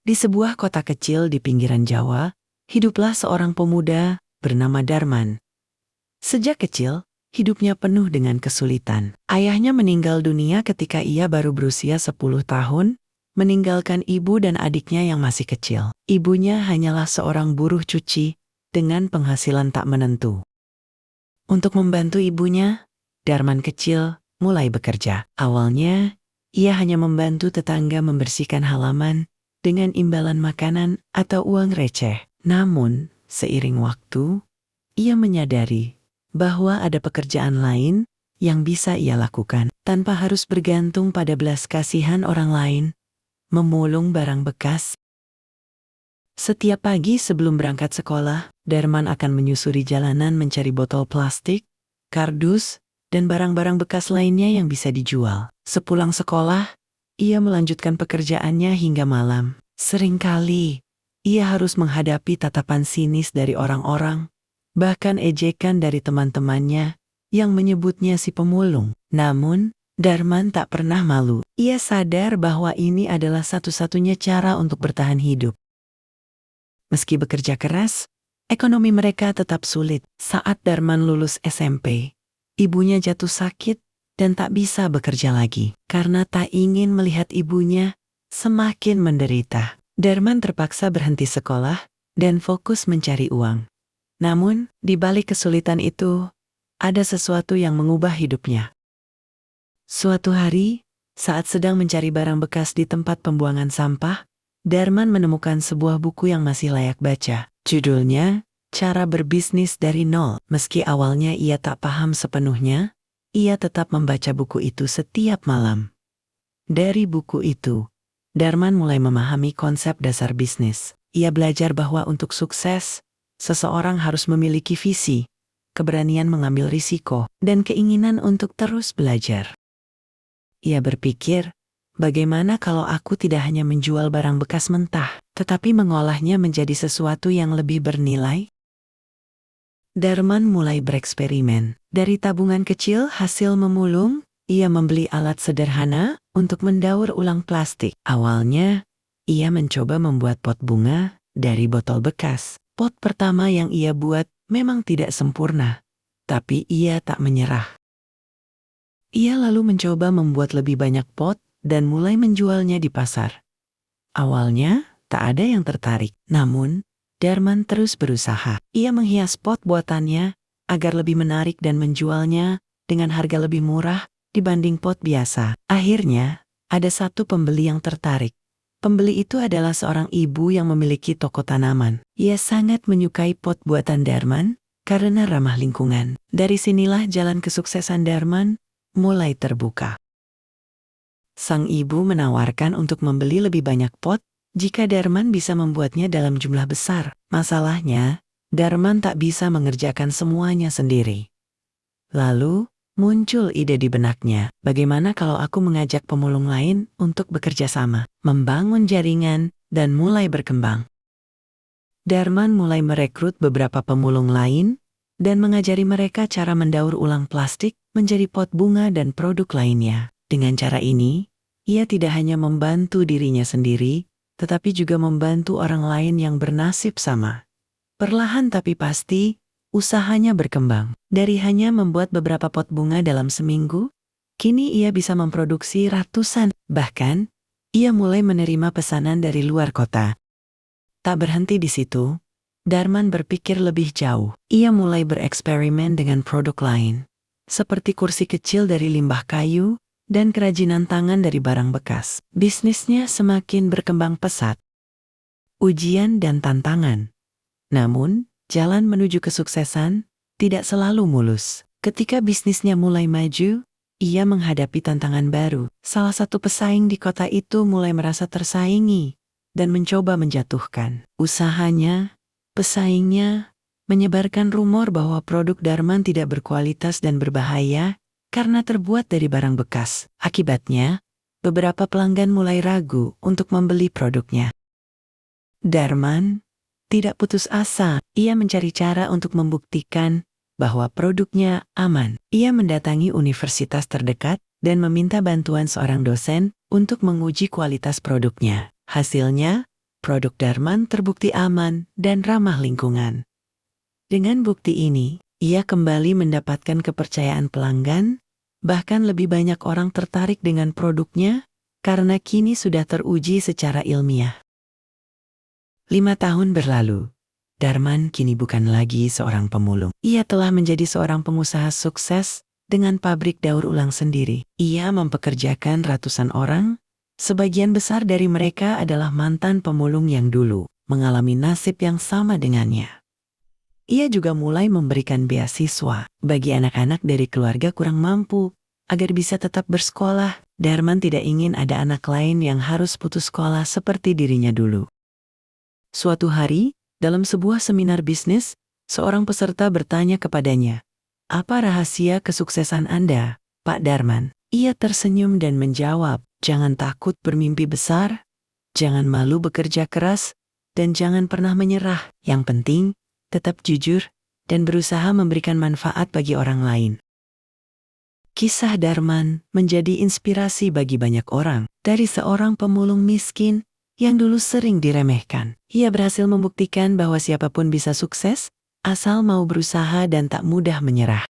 Di sebuah kota kecil di pinggiran Jawa, hiduplah seorang pemuda bernama Darman. Sejak kecil, hidupnya penuh dengan kesulitan. Ayahnya meninggal dunia ketika ia baru berusia 10 tahun, meninggalkan ibu dan adiknya yang masih kecil. Ibunya hanyalah seorang buruh cuci dengan penghasilan tak menentu. Untuk membantu ibunya, Darman kecil mulai bekerja. Awalnya, ia hanya membantu tetangga membersihkan halaman dengan imbalan makanan atau uang receh. Namun, seiring waktu, ia menyadari bahwa ada pekerjaan lain yang bisa ia lakukan tanpa harus bergantung pada belas kasihan orang lain, memulung barang bekas. Setiap pagi sebelum berangkat sekolah, Darman akan menyusuri jalanan mencari botol plastik, kardus, dan barang-barang bekas lainnya yang bisa dijual. Sepulang sekolah, ia melanjutkan pekerjaannya hingga malam. Seringkali, ia harus menghadapi tatapan sinis dari orang-orang, bahkan ejekan dari teman-temannya yang menyebutnya si pemulung. Namun, Darman tak pernah malu. Ia sadar bahwa ini adalah satu-satunya cara untuk bertahan hidup. Meski bekerja keras, ekonomi mereka tetap sulit. Saat Darman lulus SMP, ibunya jatuh sakit dan tak bisa bekerja lagi. Karena tak ingin melihat ibunya semakin menderita, Darman terpaksa berhenti sekolah dan fokus mencari uang. Namun, di balik kesulitan itu, ada sesuatu yang mengubah hidupnya. Suatu hari, saat sedang mencari barang bekas di tempat pembuangan sampah, Darman menemukan sebuah buku yang masih layak baca. Judulnya, Cara Berbisnis dari Nol. Meski awalnya ia tak paham sepenuhnya, ia tetap membaca buku itu setiap malam. Dari buku itu, Darman mulai memahami konsep dasar bisnis. Ia belajar bahwa untuk sukses, seseorang harus memiliki visi, keberanian mengambil risiko, dan keinginan untuk terus belajar. Ia berpikir, bagaimana kalau aku tidak hanya menjual barang bekas mentah, tetapi mengolahnya menjadi sesuatu yang lebih bernilai? Darman mulai bereksperimen. Dari tabungan kecil hasil memulung, ia membeli alat sederhana untuk mendaur ulang plastik. Awalnya, ia mencoba membuat pot bunga dari botol bekas. Pot pertama yang ia buat memang tidak sempurna, tapi ia tak menyerah. Ia lalu mencoba membuat lebih banyak pot dan mulai menjualnya di pasar. Awalnya, tak ada yang tertarik. Namun, Darman terus berusaha. Ia menghias pot buatannya agar lebih menarik dan menjualnya dengan harga lebih murah dibanding pot biasa. Akhirnya, ada satu pembeli yang tertarik. Pembeli itu adalah seorang ibu yang memiliki toko tanaman. Ia sangat menyukai pot buatan Darman karena ramah lingkungan. Dari sinilah jalan kesuksesan Darman mulai terbuka. Sang ibu menawarkan untuk membeli lebih banyak pot jika Darman bisa membuatnya dalam jumlah besar. Masalahnya, Darman tak bisa mengerjakan semuanya sendiri. Lalu, muncul ide di benaknya, bagaimana kalau aku mengajak pemulung lain untuk bekerja sama, membangun jaringan, dan mulai berkembang. Darman mulai merekrut beberapa pemulung lain dan mengajari mereka cara mendaur ulang plastik menjadi pot bunga dan produk lainnya. Dengan cara ini, ia tidak hanya membantu dirinya sendiri, tetapi juga membantu orang lain yang bernasib sama. Perlahan tapi pasti, usahanya berkembang. Dari hanya membuat beberapa pot bunga dalam seminggu, kini ia bisa memproduksi ratusan. Bahkan, ia mulai menerima pesanan dari luar kota. Tak berhenti di situ, Darman berpikir lebih jauh. Ia mulai bereksperimen dengan produk lain, seperti kursi kecil dari limbah kayu dan kerajinan tangan dari barang bekas. Bisnisnya semakin berkembang pesat. Ujian dan tantangan. Namun, jalan menuju kesuksesan tidak selalu mulus. Ketika bisnisnya mulai maju, ia menghadapi tantangan baru. Salah satu pesaing di kota itu mulai merasa tersaingi dan mencoba menjatuhkan usahanya. Pesaingnya menyebarkan rumor bahwa produk Darman tidak berkualitas dan berbahaya karena terbuat dari barang bekas. Akibatnya, beberapa pelanggan mulai ragu untuk membeli produknya. Darman tidak putus asa. Ia mencari cara untuk membuktikan bahwa produknya aman. Ia mendatangi universitas terdekat dan meminta bantuan seorang dosen untuk menguji kualitas produknya. Hasilnya, Produk Darman terbukti aman dan ramah lingkungan. Dengan bukti ini, ia kembali mendapatkan kepercayaan pelanggan, bahkan lebih banyak orang tertarik dengan produknya karena kini sudah teruji secara ilmiah. 5 tahun berlalu, Darman kini bukan lagi seorang pemulung. Ia telah menjadi seorang pengusaha sukses dengan pabrik daur ulang sendiri. Ia mempekerjakan ratusan orang, sebagian besar dari mereka adalah mantan pemulung yang dulu mengalami nasib yang sama dengannya. Ia juga mulai memberikan beasiswa bagi anak-anak dari keluarga kurang mampu agar bisa tetap bersekolah. Darman tidak ingin ada anak lain yang harus putus sekolah seperti dirinya dulu. Suatu hari, dalam sebuah seminar bisnis, seorang peserta bertanya kepadanya, "Apa rahasia kesuksesan Anda, Pak Darman?" Ia tersenyum dan menjawab, "Jangan takut bermimpi besar, jangan malu bekerja keras, dan jangan pernah menyerah. Yang penting, tetap jujur dan berusaha memberikan manfaat bagi orang lain." Kisah Darman menjadi inspirasi bagi banyak orang. Dari seorang pemulung miskin yang dulu sering diremehkan, ia berhasil membuktikan bahwa siapapun bisa sukses, asal mau berusaha dan tak mudah menyerah.